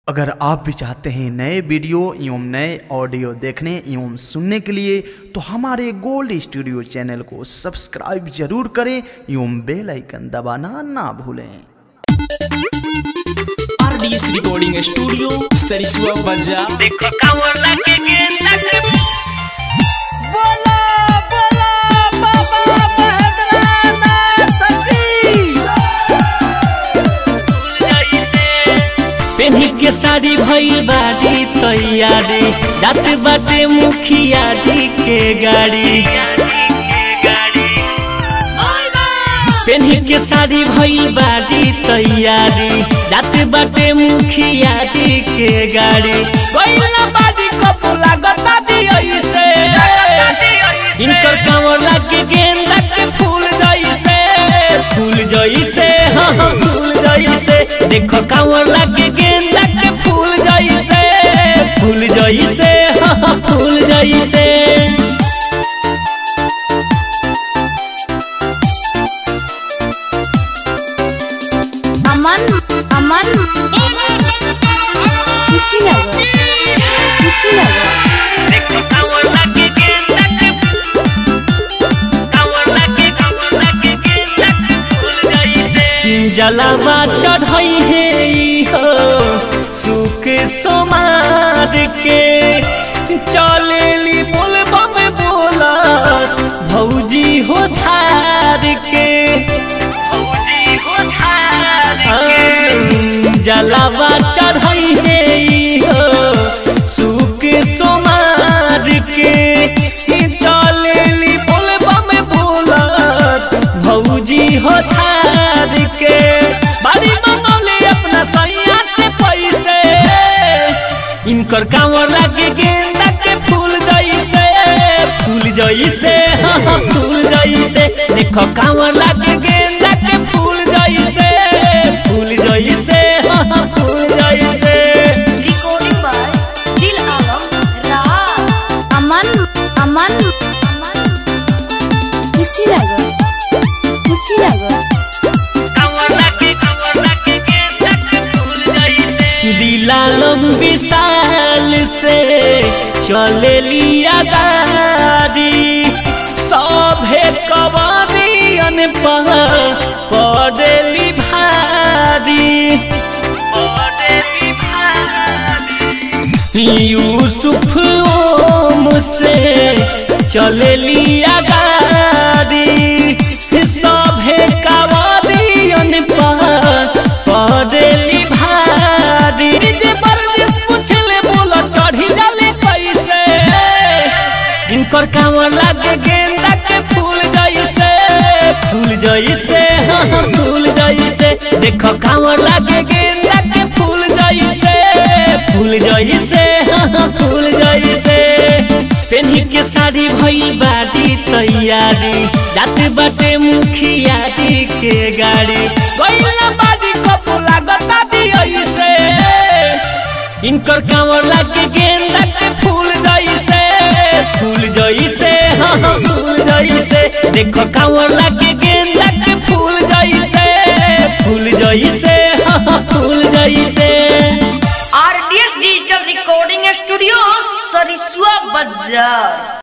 अगर आप भी चाहते हैं नए वीडियो एवं नए ऑडियो देखने एवं सुनने के लिए तो हमारे गोल्ड स्टूडियो चैनल को सब्सक्राइब जरूर करें एवं बेल आइकन दबाना ना भूलें। आरडीएस रिकॉर्डिंग स्टूडियो सरिसुआ बाजार। देखो कांवर लाके गेंदा के बोला बोला बाबा बहदरानाथ की। पेन्ही के साड़ी भइल बाड़ी तैयारी जात बाटे मुखिया जी के गाड़ी। पेन्ही के साड़ी भइल बाड़ी तैयारी जात बाटे मुखिया जी के गाड़ी। गइला बाड़ी कपू लागत दियई से इनकर कांवर लागे गेंदा के फूल जइसे हाँ हाँ फूल जइसे। देखो कांवर लागे गेंदा के फूल जइसे हाँ हाँ फूल जइसे। अमन अमन कुशीनगर देखो कांवर लागे गेंदा के फूल जइसे। जलावा चढ़ई है हो सुख सोमार के चलेली बोल बम बोला भौजी हो झार के जलावा चढ़ई है हो सुख सोमार के चलेली बोल बम बोला भौजी हो झार के। बाड़ी मंगौले अपना सैया से पैसे इनकर कांवर लागे गेंदा के फूल जइसे हाँ हाँ फूल जइसे। देखो कांवर लागे गेंदा के फूल जइसे हाँ हाँ फूल जइसे। रिकॉर्डिंग बाय दिल आलम राज। अमन अमन कुशीनगर दिलालम विशाल से चले लिया गाड़ी सभे कवरियन पड़ेली भारी। यूसुफ ओम से चले लिया गाड़ी सभे कवरियन पड़ेली भारी। जे परदेश पूछले बोला चढ़ी जाले कैसे इनकर कांवर लागे गेंदा के फूल जइसे हाँ हाँ फूल जइसे। देखो कांवर लागे गेंदा के फूल जइसे हाँ हाँ फूल जइसे। पेन्ही के साड़ी भइल बाड़ी तैयारी जात बाटे मुखिया जी के गाड़ी। गइला बाड़ी कपू लागत दियई से इनकर कांवर लागे गेंदा के फूल जइसे हाँ हाँ फूल जइसे। देखो कांवर लागे गेंदा के फूल जइसे हाँ हाँ फूल जइसे। RDS digital recording studio Sarisua बाजार।